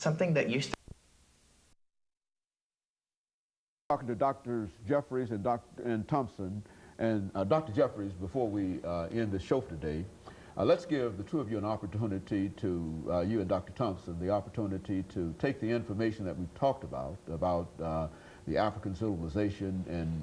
something that used to talking to Drs. Jeffries and Thompson. And Dr. Jeffries, before we end the show today, let's give the two of you an opportunity to, you and Dr. Thompson, the opportunity to take the information that we've talked about the African civilization and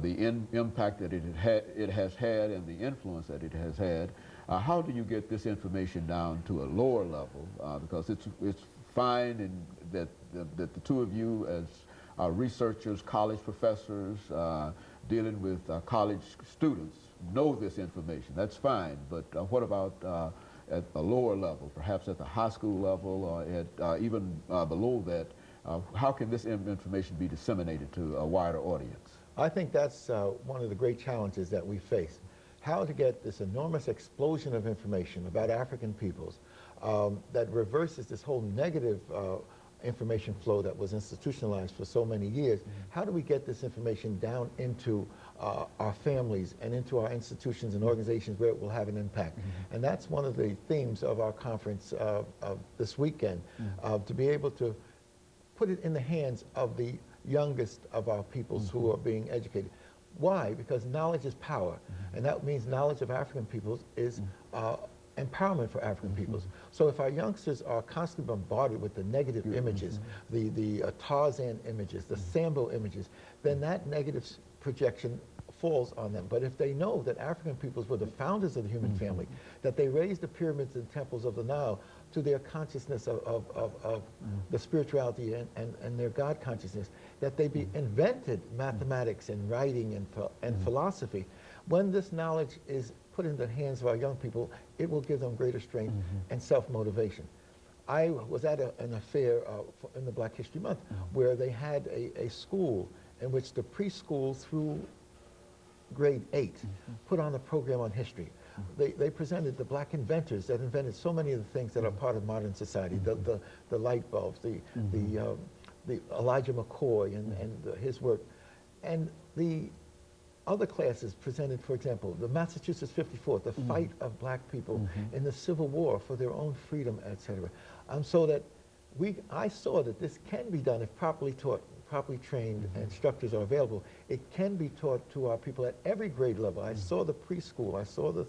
the impact that it has had and the influence that it has had. How do you get this information down to a lower level? Because it's fine and that the two of you as researchers, college professors, dealing with college students know this information. That's fine, but what about at a lower level, perhaps at the high school level or at even below that? How can this information be disseminated to a wider audience? I think that's one of the great challenges that we face. How to get this enormous explosion of information about African peoples that reverses this whole negative information flow that was institutionalized for so many years. How do we get this information down into our families and into our institutions and organizations where it will have an impact? And that's one of the themes of our conference this weekend, to be able to put it in the hands of the youngest of our peoples who are being educated. Why? Because knowledge is power, and that means knowledge of African peoples is empowerment for African peoples. So if our youngsters are constantly bombarded with the negative images, the Tarzan images, the Sambo images, then that negative projection falls on them. But if they know that African peoples were the founders of the human family, that they raised the pyramids and temples of the Nile to their consciousness of the spirituality and their God consciousness, that they invented mathematics and writing and philosophy, when this knowledge is put in the hands of our young people, it will give them greater strength and self-motivation. I was at an affair in the Black History Month where they had a school in which the preschool through grade 8 put on a program on history. They presented the black inventors that invented so many of the things that are part of modern society, the light bulbs, the Elijah McCoy and his work. And the other classes presented, for example, the Massachusetts 54th, the fight of black people in the Civil War for their own freedom, etc. So that I saw that this can be done if properly taught, properly trained instructors are available. It can be taught to our people at every grade level. I saw the preschool, I saw the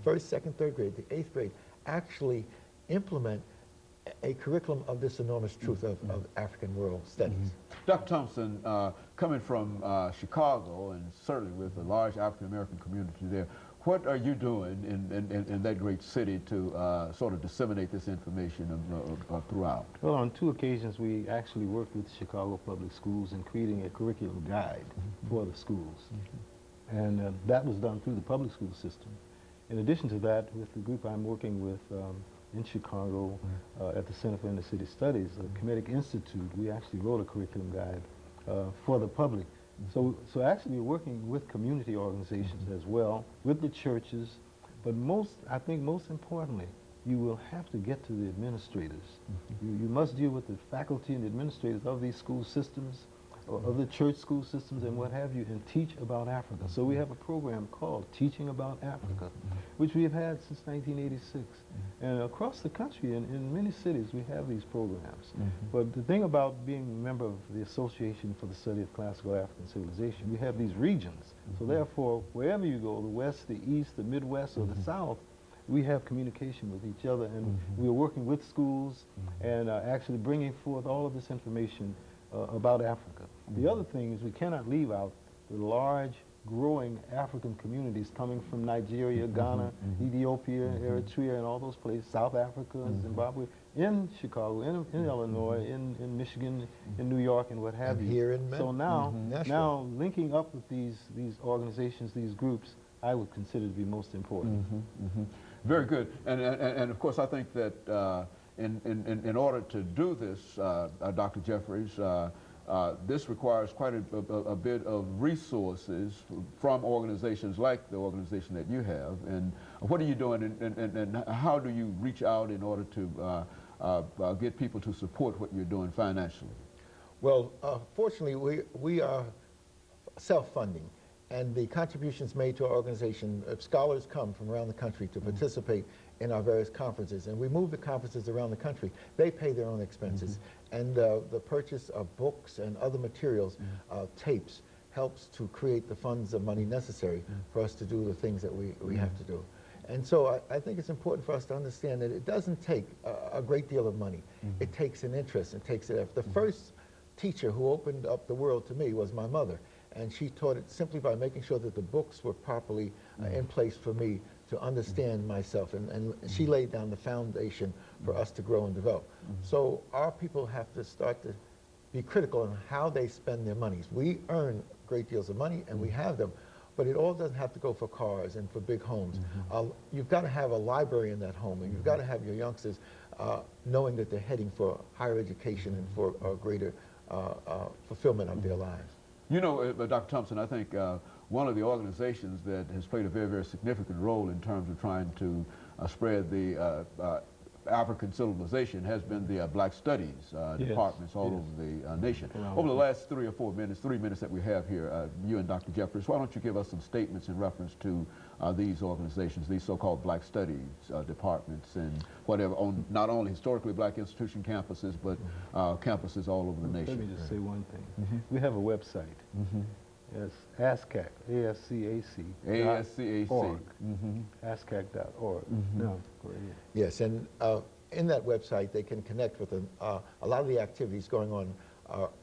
first, second, third grade, the 8th grade actually implement a curriculum of this enormous truth of African world studies. Dr. Thompson, coming from Chicago and certainly with a large African-American community there, what are you doing in that great city to sort of disseminate this information throughout? Well, on 2 occasions we actually worked with Chicago Public Schools in creating a curriculum guide for the schools. And that was done through the public school system. In addition to that, with the group I'm working with in Chicago at the Center for Inner City Studies, the Kemetic Institute, we actually wrote a curriculum guide for the public. So actually we're working with community organizations as well, with the churches, but I think most importantly, you will have to get to the administrators. You must deal with the faculty and administrators of these school systems, or of the church school systems and what have you, and teach about Africa. So we have a program called Teaching About Africa, which we have had since 1986. And across the country, in many cities, we have these programs. But the thing about being a member of the Association for the Study of Classical African Civilization, we have these regions. So therefore, wherever you go, the West, the East, the Midwest, or the South, we have communication with each other, and we're working with schools and actually bringing forth all of this information about Africa. The other thing is we cannot leave out the large, growing African communities coming from Nigeria, Ghana, Ethiopia, Eritrea, and all those places, South Africa, Zimbabwe, in Chicago, in Illinois, in Michigan, in New York, and what have you. Here in so now linking up with these organizations, these groups, I would consider to be most important. Very good. And of course, I think that in order to do this, Dr. Jeffries, this requires quite a bit of resources from organizations like the organization that you have. And what are you doing, and how do you reach out in order to get people to support what you're doing financially? Well, fortunately, we are self-funding. and the contributions made to our organization. Scholars come from around the country to participate in our various conferences, and we move the conferences around the country. They pay their own expenses, and the purchase of books and other materials, tapes, helps to create the funds of money necessary for us to do the things that we have to do. And so I think it's important for us to understand that it doesn't take a great deal of money. It takes an interest, it takes an effort. The first teacher who opened up the world to me was my mother, and she taught it simply by making sure that the books were properly in place for me to understand myself, and she laid down the foundation for us to grow and develop. So our people have to start to be critical on how they spend their monies. We earn great deals of money, and we have them, but it all doesn't have to go for cars and for big homes. You've got to have a library in that home, and you've got to have your youngsters knowing that they're heading for higher education and for a greater fulfillment of their lives. You know, Dr. Thompson, I think one of the organizations that has played a very, very significant role in terms of trying to spread the African civilization has been the Black Studies departments all over the nation. Over the last 3 or 4 minutes, 3 minutes that we have here, you and Dr. Jeffries, why don't you give us some statements in reference to these organizations, these so-called Black Studies departments and whatever, on not only historically Black institution campuses, but campuses all over the nation. Let me just say one thing. We have a website. Yes, ASCAC, A-S-C-A-C. ASCAC. ASCAC.org. No, go ahead. Yes, and in that website they can connect with a lot of the activities going on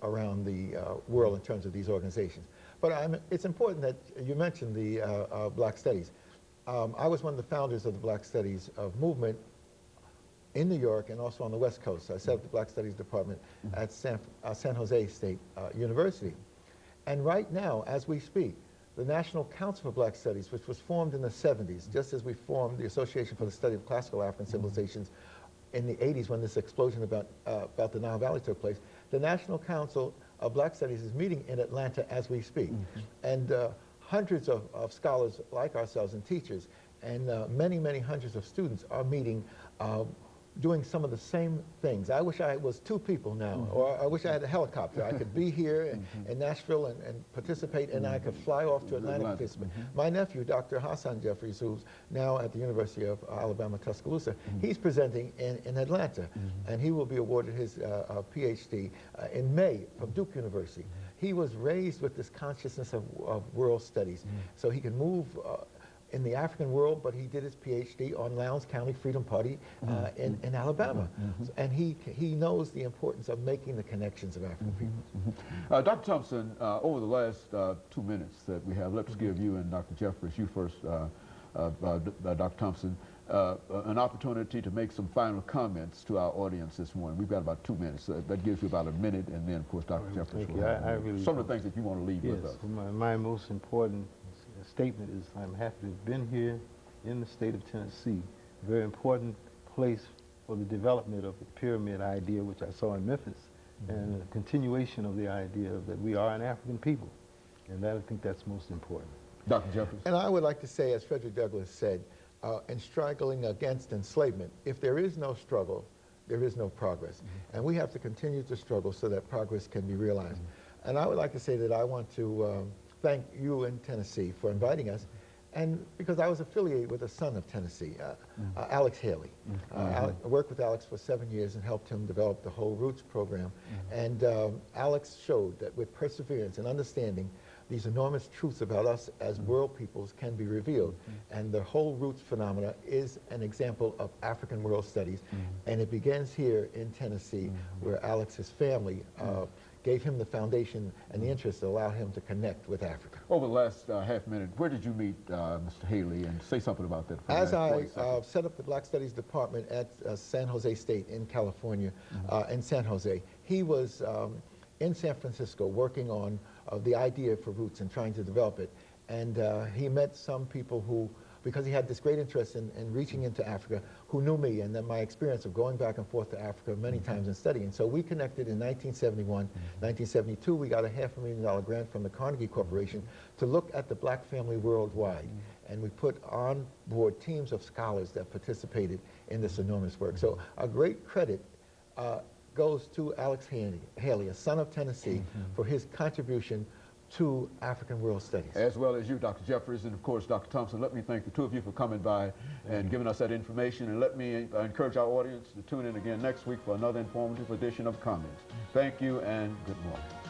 around the world in terms of these organizations. But it's important that you mentioned the Black Studies. I was one of the founders of the Black Studies movement in New York and also on the West Coast. I set up the Black Studies Department at San Jose State University. And right now, as we speak, the National Council for Black Studies, which was formed in the 70s, just as we formed the Association for the Study of Classical African Civilizations in the 80s when this explosion about the Nile Valley took place, the National Council of Black Studies is meeting in Atlanta as we speak. And hundreds of scholars like ourselves and teachers and many, many hundreds of students are meeting doing some of the same things. I wish I was 2 people now, or I wish I had a helicopter. I could be here in Nashville and participate, and I could fly off to Atlanta and participate. My nephew, Dr. Hassan Jeffries, who's now at the University of Alabama, Tuscaloosa, he's presenting in Atlanta, and he will be awarded his PhD in May from Duke University. He was raised with this consciousness of world studies, so he can move in the African world, but he did his PhD on Lowndes County Freedom Party in Alabama. And he knows the importance of making the connections of African people. Dr. Thompson, over the last 2 minutes that we have, let's give you and Dr. Jeffries, you first, Dr. Thompson, an opportunity to make some final comments to our audience this morning. We've got about 2 minutes. That gives you about a minute, and then, of course, Dr. Jeffries will have some of the things that you want to leave with us. My most important statement is I'm happy to have been here in the state of Tennessee, a very important place for the development of the pyramid idea, which I saw in Memphis, and a continuation of the idea that we are an African people, and I think that's most important. Dr. Jeffries. And I would like to say, as Frederick Douglass said, in struggling against enslavement, if there is no struggle, there is no progress. And we have to continue to struggle so that progress can be realized. And I would like to say that I want to thank you in Tennessee for inviting us, and because I was affiliated with a son of Tennessee, Alex Haley. I worked with Alex for 7 years and helped him develop the whole Roots program. And Alex showed that with perseverance and understanding, these enormous truths about us as world peoples can be revealed. And the whole Roots phenomena is an example of African world studies. And it begins here in Tennessee, where Alex's family gave him the foundation and the interest to allow him to connect with Africa. Over the last half minute, where did you meet Mr. Haley, and say something about that? As I set up the Black Studies Department at San Jose State in California, in San Jose, he was in San Francisco working on the idea for Roots and trying to develop it. And he met some people who, because he had this great interest in reaching into Africa, who knew me and then my experience of going back and forth to Africa many times and studying. So we connected in 1971. 1972, we got a $500,000 grant from the Carnegie Corporation to look at the Black family worldwide. And we put on board teams of scholars that participated in this enormous work. So a great credit goes to Alex Haley, a son of Tennessee, for his contribution to African World Studies. As well as you, Dr. Jeffries, and of course, Dr. Thompson. Let me thank the two of you for coming by and giving us that information, and let me encourage our audience to tune in again next week for another informative edition of Comments. Thank you and good morning.